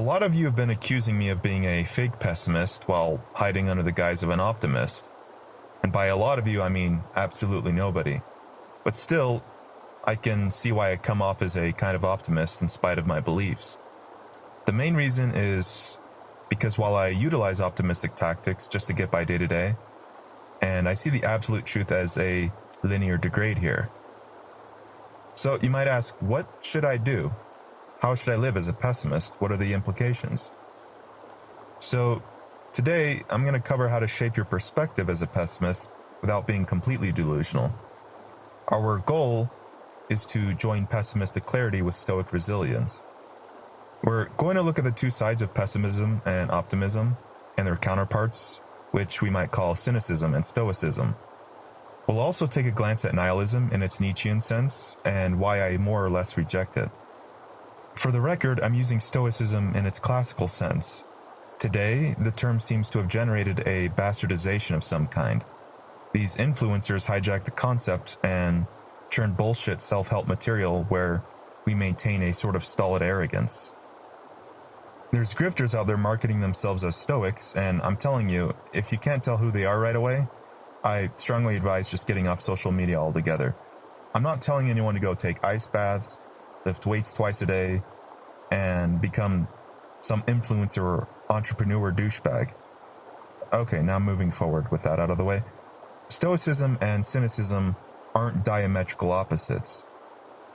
A lot of you have been accusing me of being a fake pessimist while hiding under the guise of an optimist. And by a lot of you, I mean absolutely nobody. But still, I can see why I come off as a kind of optimist in spite of my beliefs. The main reason is because while I utilize optimistic tactics just to get by day to day, and I see the absolute truth as a linear degrade here. So you might ask, what should I do? How should I live as a pessimist? What are the implications? So today, I'm going to cover how to shape your perspective as a pessimist without being completely delusional. Our goal is to join pessimistic clarity with Stoic resilience. We're going to look at the two sides of pessimism and optimism and their counterparts, which we might call cynicism and stoicism. We'll also take a glance at nihilism in its Nietzschean sense and why I more or less reject it. For the record, I'm using stoicism in its classical sense. Today, the term seems to have generated a bastardization of some kind. These influencers hijack the concept and churn bullshit self-help material where we maintain a sort of stolid arrogance. There's grifters out there marketing themselves as Stoics, and I'm telling you, if you can't tell who they are right away, I strongly advise just getting off social media altogether. I'm not telling anyone to go take ice baths, lift weights twice a day, and become some influencer or entrepreneur douchebag. Okay, now moving forward with that out of the way. Stoicism and cynicism aren't diametrical opposites.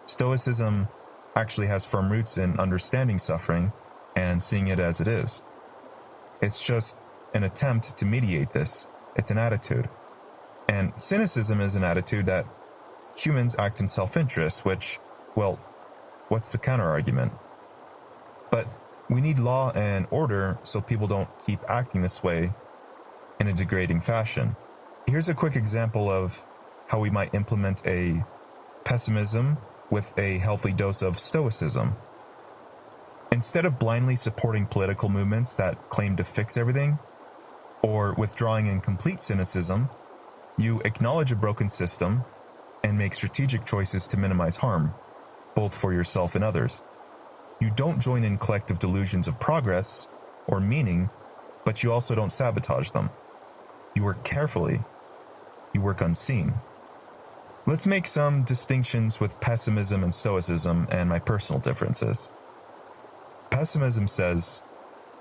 Stoicism actually has firm roots in understanding suffering and seeing it as it is. It's just an attempt to mediate this. It's an attitude. And cynicism is an attitude that humans act in self-interest, which, well, what's the counter-argument? But we need law and order so people don't keep acting this way in a degrading fashion. Here's a quick example of how we might implement a pessimism with a healthy dose of stoicism. Instead of blindly supporting political movements that claim to fix everything, or withdrawing in complete cynicism, you acknowledge a broken system and make strategic choices to minimize harm, both for yourself and others. You don't join in collective delusions of progress or meaning, but you also don't sabotage them. You work carefully. You work unseen. Let's make some distinctions with pessimism and stoicism and my personal differences. Pessimism says,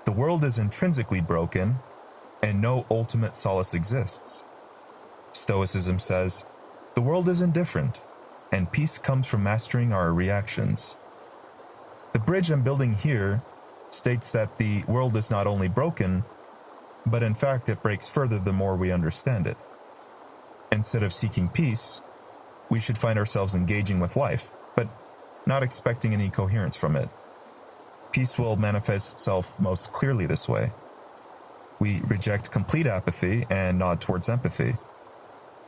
the world is intrinsically broken and no ultimate solace exists. Stoicism says, the world is indifferent and peace comes from mastering our reactions. The bridge I'm building here states that the world is not only broken, but in fact it breaks further the more we understand it. Instead of seeking peace, we should find ourselves engaging with life, but not expecting any coherence from it. Peace will manifest itself most clearly this way. We reject complete apathy and nod towards empathy.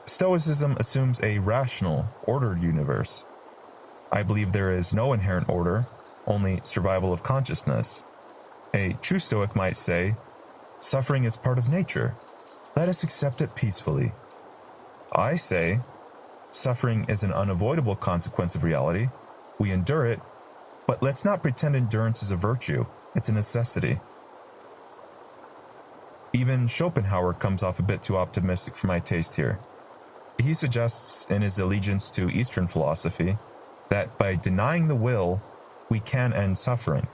Stoicism assumes a rational, ordered universe. I believe there is no inherent order, only survival of consciousness. A true Stoic might say, suffering is part of nature. Let us accept it peacefully. I say, suffering is an unavoidable consequence of reality. We endure it, but let's not pretend endurance is a virtue. It's a necessity. Even Schopenhauer comes off a bit too optimistic for my taste here. He suggests in his allegiance to Eastern philosophy that by denying the will, we can end suffering.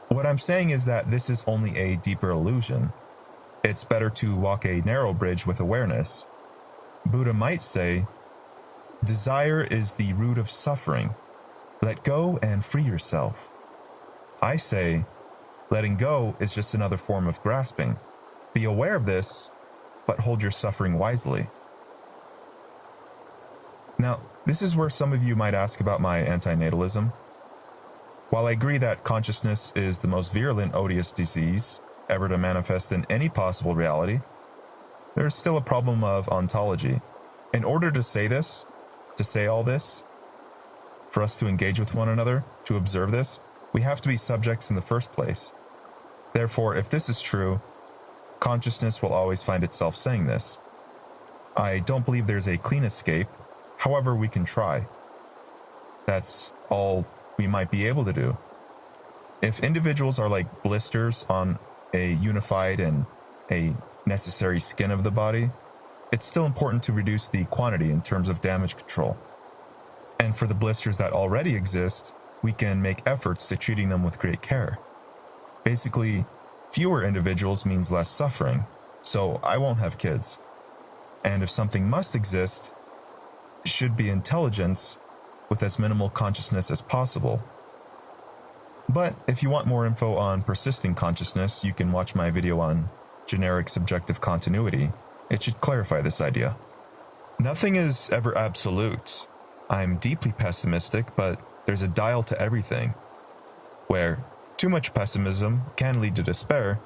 What I'm saying is that this is only a deeper illusion. It's better to walk a narrow bridge with awareness. Buddha might say, desire is the root of suffering. Let go and free yourself. I say, letting go is just another form of grasping. Be aware of this, but hold your suffering wisely. Now, this is where some of you might ask about my anti-natalism. While I agree that consciousness is the most virulent, odious disease ever to manifest in any possible reality, there is still a problem of ontology. In order to say this, to say all this, for us to engage with one another, to observe this, we have to be subjects in the first place. Therefore, if this is true, consciousness will always find itself saying this. I don't believe there's a clean escape, however we can try. That's all we might be able to do. If individuals are like blisters on a unified and a necessary skin of the body, it's still important to reduce the quantity in terms of damage control. And for the blisters that already exist, we can make efforts to treating them with great care. Basically, fewer individuals means less suffering, so I won't have kids. And if something must exist, it should be intelligence with as minimal consciousness as possible. But if you want more info on persisting consciousness, you can watch my video on generic subjective continuity. It should clarify this idea. Nothing is ever absolute. I'm deeply pessimistic, but there's a dial to everything. Where too much pessimism can lead to despair,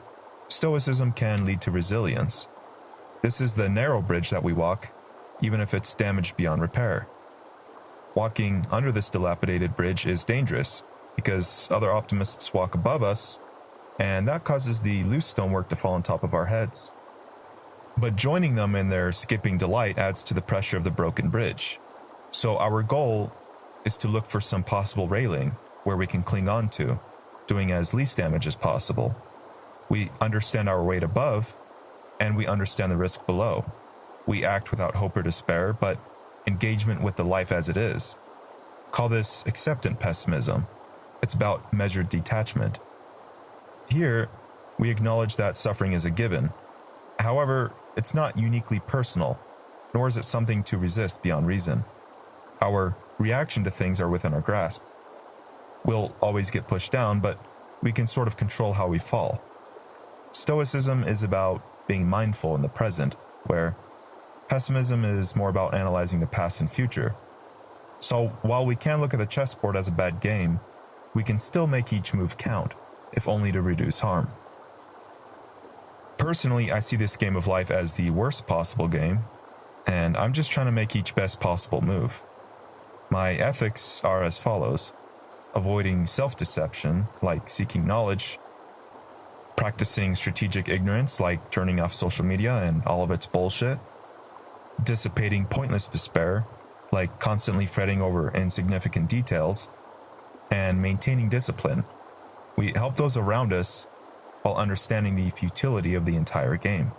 Stoicism can lead to resilience. This is the narrow bridge that we walk, even if it's damaged beyond repair. Walking under this dilapidated bridge is dangerous, because other optimists walk above us, and that causes the loose stonework to fall on top of our heads. But joining them in their skipping delight adds to the pressure of the broken bridge. So our goal is to look for some possible railing where we can cling on to, doing as least damage as possible. We understand our weight above, and we understand the risk below. We act without hope or despair, but engagement with the life as it is. Call this acceptant pessimism. It's about measured detachment. Here, we acknowledge that suffering is a given. However, it's not uniquely personal, nor is it something to resist beyond reason. Our reaction to things are within our grasp. We'll always get pushed down, but we can sort of control how we fall. Stoicism is about being mindful in the present, where pessimism is more about analyzing the past and future. So while we can look at the chessboard as a bad game, we can still make each move count, if only to reduce harm. Personally, I see this game of life as the worst possible game, and I'm just trying to make each best possible move. My ethics are as follows: avoiding self-deception, like seeking knowledge; practicing strategic ignorance, like turning off social media and all of its bullshit; dissipating pointless despair, like constantly fretting over insignificant details; and maintaining discipline. We help those around us while understanding the futility of the entire game.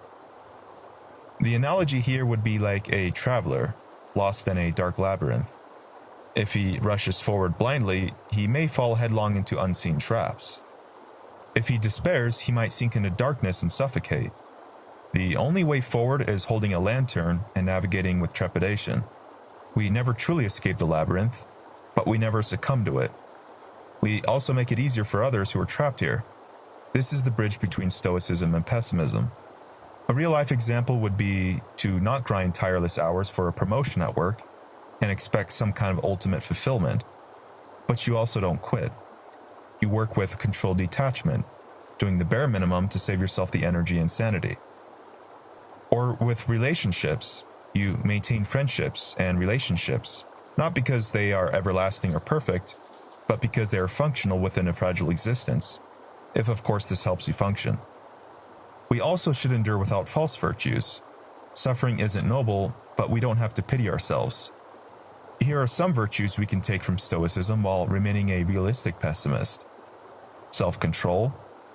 The analogy here would be like a traveler lost in a dark labyrinth. If he rushes forward blindly, he may fall headlong into unseen traps. If he despairs, he might sink into darkness and suffocate. The only way forward is holding a lantern and navigating with trepidation. We never truly escape the labyrinth, but we never succumb to it. We also make it easier for others who are trapped here. This is the bridge between Stoicism and pessimism. A real-life example would be to not grind tireless hours for a promotion at work and expect some kind of ultimate fulfillment, but you also don't quit. You work with controlled detachment, doing the bare minimum to save yourself the energy and sanity. Or with relationships, you maintain friendships and relationships, not because they are everlasting or perfect, but because they are functional within a fragile existence, if of course this helps you function. We also should endure without false virtues. Suffering isn't noble, but we don't have to pity ourselves. Here are some virtues we can take from Stoicism while remaining a realistic pessimist: self-control,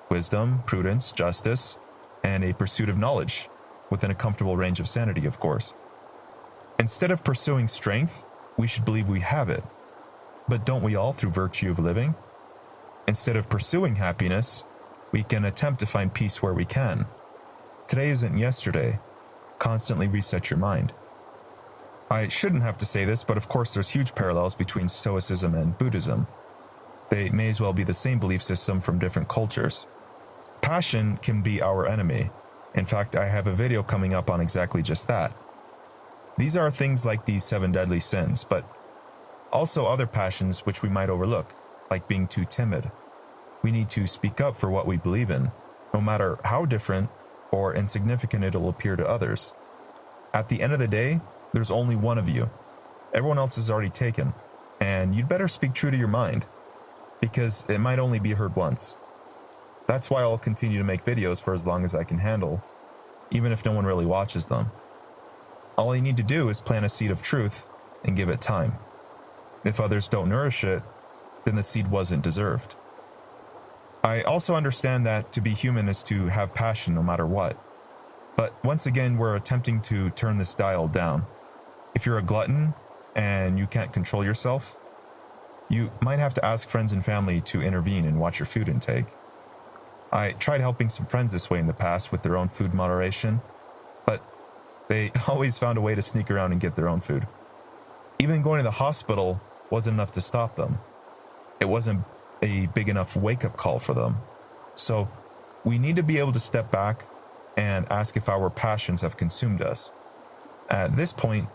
wisdom, prudence, justice, and a pursuit of knowledge, within a comfortable range of sanity, of course. Instead of pursuing strength, we should believe we have it. But don't we all through virtue of living? Instead of pursuing happiness, we can attempt to find peace where we can. Today isn't yesterday. Constantly reset your mind. I shouldn't have to say this, but of course there's huge parallels between Stoicism and Buddhism. They may as well be the same belief system from different cultures. Passion can be our enemy. In fact, I have a video coming up on exactly just that. These are things like the 7 deadly sins, but also other passions which we might overlook, like being too timid. We need to speak up for what we believe in, no matter how different or insignificant it'll appear to others. At the end of the day, there's only one of you. Everyone else is already taken, and you'd better speak true to your mind, because it might only be heard once. That's why I'll continue to make videos for as long as I can handle, even if no one really watches them. All you need to do is plant a seed of truth and give it time. If others don't nourish it, then the seed wasn't deserved. I also understand that to be human is to have passion no matter what. But once again, we're attempting to turn this dial down. If you're a glutton and you can't control yourself, you might have to ask friends and family to intervene and watch your food intake. I tried helping some friends this way in the past with their own food moderation, but they always found a way to sneak around and get their own food. Even going to the hospital wasn't enough to stop them. It wasn't a big enough wake-up call for them. So we need to be able to step back and ask if our passions have consumed us. At this point,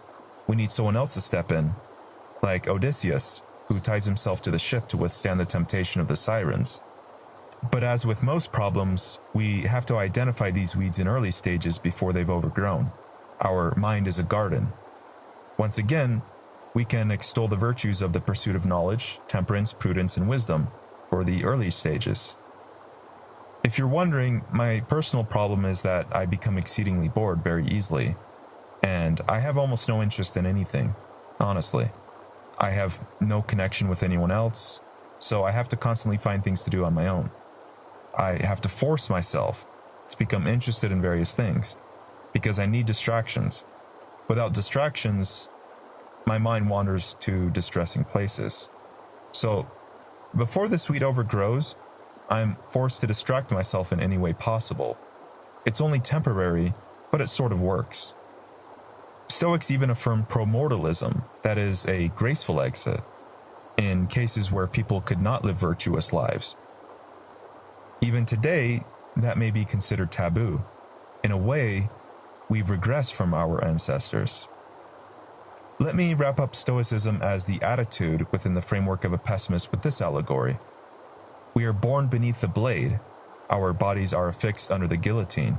we need someone else to step in, like Odysseus, who ties himself to the ship to withstand the temptation of the sirens. But as with most problems, we have to identify these weeds in early stages before they've overgrown. Our mind is a garden. Once again, we can extol the virtues of the pursuit of knowledge, temperance, prudence, and wisdom for the early stages. If you're wondering, my personal problem is that I become exceedingly bored very easily, and I have almost no interest in anything, honestly. I have no connection with anyone else, so I have to constantly find things to do on my own. I have to force myself to become interested in various things, because I need distractions. Without distractions, my mind wanders to distressing places. So, before this weed overgrows, I'm forced to distract myself in any way possible. It's only temporary, but it sort of works. Stoics even affirm pro-mortalism, that is, a graceful exit, in cases where people could not live virtuous lives. Even today, that may be considered taboo. In a way, we've regressed from our ancestors. Let me wrap up Stoicism as the attitude within the framework of a pessimist with this allegory. We are born beneath the blade. Our bodies are affixed under the guillotine.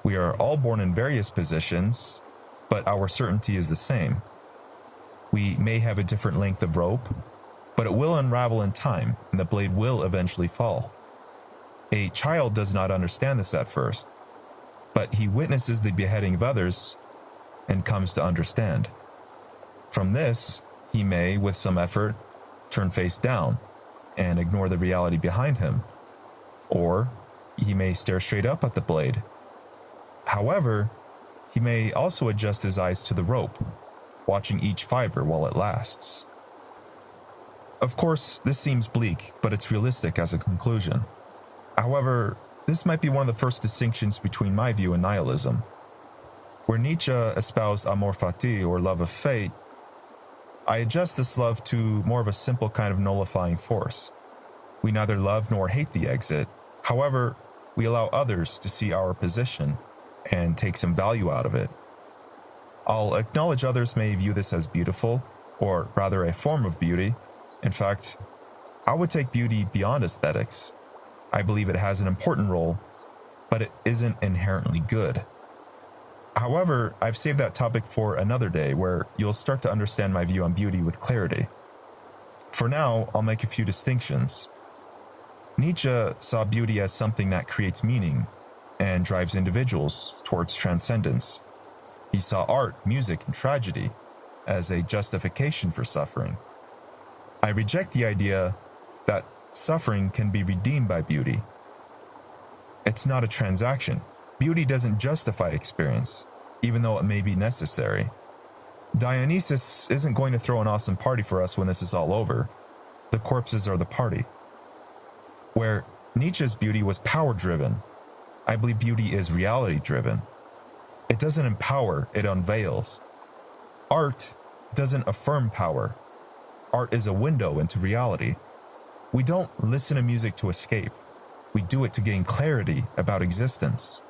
We are all born in various positions, but our certainty is the same. We may have a different length of rope, but it will unravel in time, and the blade will eventually fall. A child does not understand this at first, but he witnesses the beheading of others and comes to understand. From this, he may, with some effort, turn face down and ignore the reality behind him, or he may stare straight up at the blade. However, he may also adjust his eyes to the rope, watching each fiber while it lasts. Of course, this seems bleak, but it's realistic as a conclusion. However, this might be one of the first distinctions between my view and nihilism. Where Nietzsche espoused amor fati, or love of fate, I adjust this love to more of a simple kind of nullifying force. We neither love nor hate the exit. However, we allow others to see our position and take some value out of it. I'll acknowledge others may view this as beautiful, or rather a form of beauty. In fact, I would take beauty beyond aesthetics. I believe it has an important role, but it isn't inherently good. However, I've saved that topic for another day where you'll start to understand my view on beauty with clarity. For now, I'll make a few distinctions. Nietzsche saw beauty as something that creates meaning and drives individuals towards transcendence. He saw art, music, and tragedy as a justification for suffering. I reject the idea that suffering can be redeemed by beauty. It's not a transaction. Beauty doesn't justify experience, even though it may be necessary. Dionysus isn't going to throw an awesome party for us when this is all over. The corpses are the party. Where Nietzsche's beauty was power-driven, I believe beauty is reality-driven. It doesn't empower, it unveils. Art doesn't affirm power. Art is a window into reality. We don't listen to music to escape. We do it to gain clarity about existence.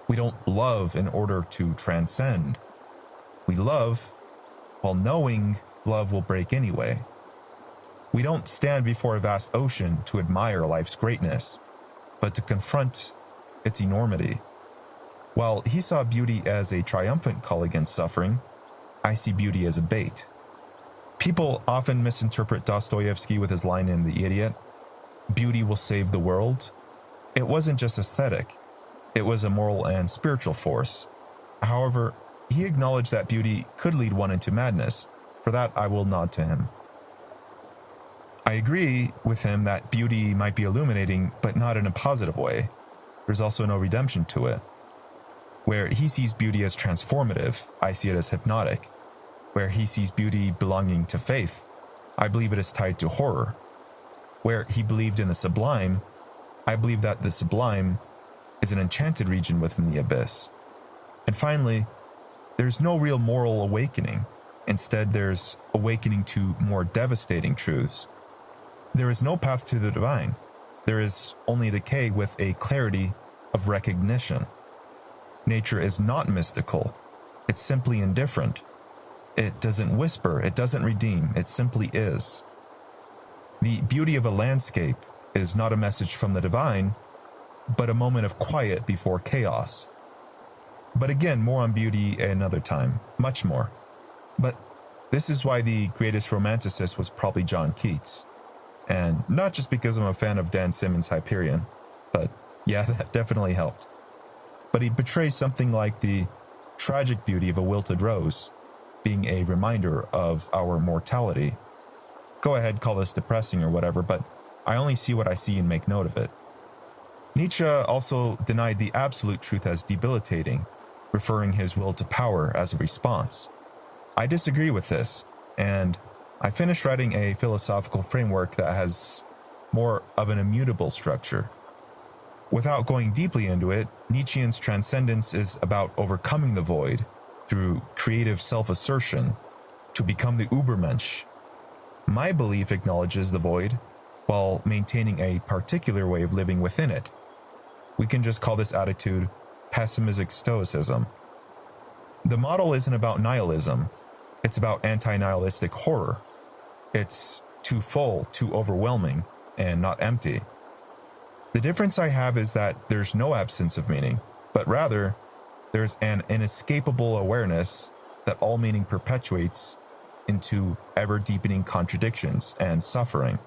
We don't love in order to transcend. We love while knowing love will break anyway. We don't stand before a vast ocean to admire life's greatness, but to confront its enormity. While he saw beauty as a triumphant call against suffering, I see beauty as a bait. People often misinterpret Dostoyevsky with his line in The Idiot, "Beauty will save the world." It wasn't just aesthetic. It was a moral and spiritual force. However, he acknowledged that beauty could lead one into madness. For that, I will nod to him. I agree with him that beauty might be illuminating, but not in a positive way. There's also no redemption to it. Where he sees beauty as transformative, I see it as hypnotic. Where he sees beauty belonging to faith, I believe it is tied to horror. Where he believed in the sublime, I believe that the sublime is an enchanted region within the abyss. And finally, there's no real moral awakening. Instead, there's awakening to more devastating truths. There is no path to the divine. There is only decay with a clarity of recognition. Nature is not mystical. It's simply indifferent. It doesn't whisper. It doesn't redeem. It simply is. The beauty of a landscape is not a message from the divine, but a moment of quiet before chaos. But again, more on beauty another time. Much more. But this is why the greatest romanticist was probably John Keats. And not just because I'm a fan of Dan Simmons' Hyperion, but yeah, that definitely helped. But he portrays something like the tragic beauty of a wilted rose, being a reminder of our mortality. Go ahead, call this depressing or whatever, but I only see what I see and make note of it. Nietzsche also denied the absolute truth as debilitating, referring his will to power as a response. I disagree with this, and I finished writing a philosophical framework that has more of an immutable structure. Without going deeply into it, Nietzschean's transcendence is about overcoming the void through creative self-assertion to become the Übermensch. My belief acknowledges the void while maintaining a particular way of living within it. We can just call this attitude pessimistic Stoicism. The model isn't about nihilism, it's about anti-nihilistic horror. It's too full, too overwhelming, and not empty. The difference I have is that there's no absence of meaning, but rather, there's an inescapable awareness that all meaning perpetuates into ever-deepening contradictions and suffering.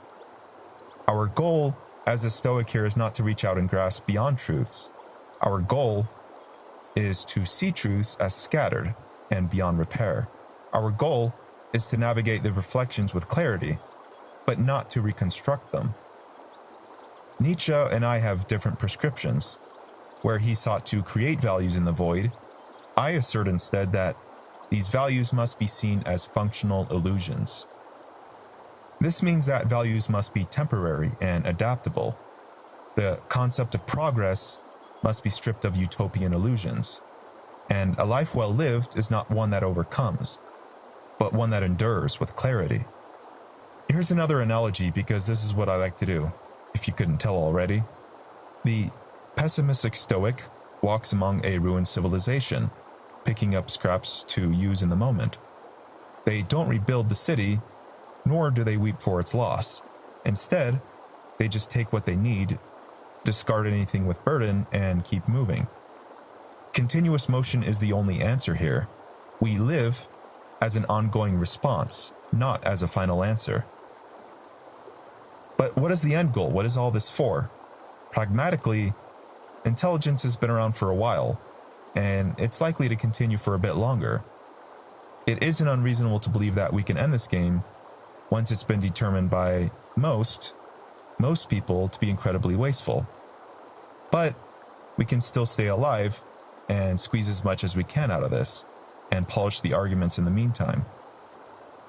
Our goal as a Stoic here is not to reach out and grasp beyond truths. Our goal is to see truths as scattered and beyond repair. Our goal is to navigate the reflections with clarity, but not to reconstruct them. Nietzsche and I have different prescriptions. Where he sought to create values in the void, I assert instead that these values must be seen as functional illusions. This means that values must be temporary and adaptable. The concept of progress must be stripped of utopian illusions. And a life well lived is not one that overcomes, but one that endures with clarity. Here's another analogy because this is what I like to do, if you couldn't tell already. The pessimistic Stoic walks among a ruined civilization, picking up scraps to use in the moment. They don't rebuild the city, nor do they weep for its loss. Instead, they just take what they need, discard anything with burden, and keep moving. Continuous motion is the only answer here. We live as an ongoing response, not as a final answer. But what is the end goal? What is all this for? Pragmatically, intelligence has been around for a while, and it's likely to continue for a bit longer. It isn't unreasonable to believe that we can end this game once it's been determined by most people to be incredibly wasteful. But we can still stay alive and squeeze as much as we can out of this, and polish the arguments in the meantime.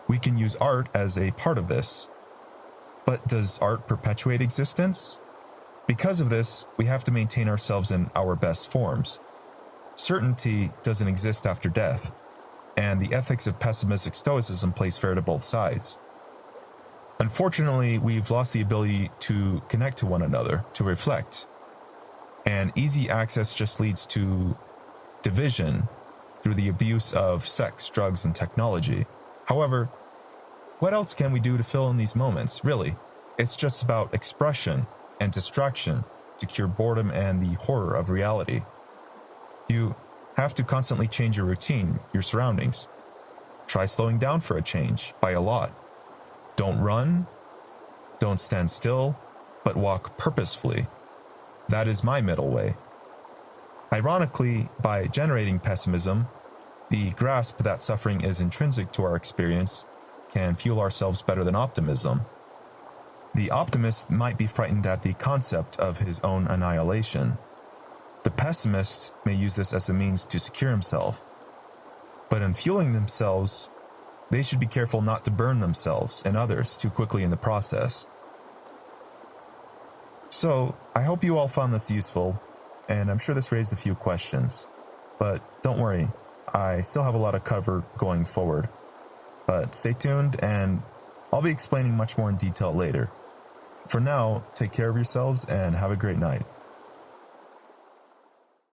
We can use art as a part of this. But does art perpetuate existence? Because of this, we have to maintain ourselves in our best forms. Certainty doesn't exist after death, and the ethics of pessimistic Stoicism plays fair to both sides. Unfortunately, we've lost the ability to connect to one another, to reflect. And easy access just leads to division through the abuse of sex, drugs, and technology. However, what else can we do to fill in these moments, really? It's just about expression and distraction to cure boredom and the horror of reality. You have to constantly change your routine, your surroundings. Try slowing down for a change, by a lot. Don't run, don't stand still, but walk purposefully. That is my middle way. Ironically, by generating pessimism, the grasp that suffering is intrinsic to our experience can fuel ourselves better than optimism. The optimist might be frightened at the concept of his own annihilation. The pessimist may use this as a means to secure himself. But in fueling themselves, they should be careful not to burn themselves and others too quickly in the process. So, I hope you all found this useful, and I'm sure this raised a few questions. But don't worry, I still have a lot of cover going forward. But stay tuned, and I'll be explaining much more in detail later. For now, take care of yourselves and have a great night.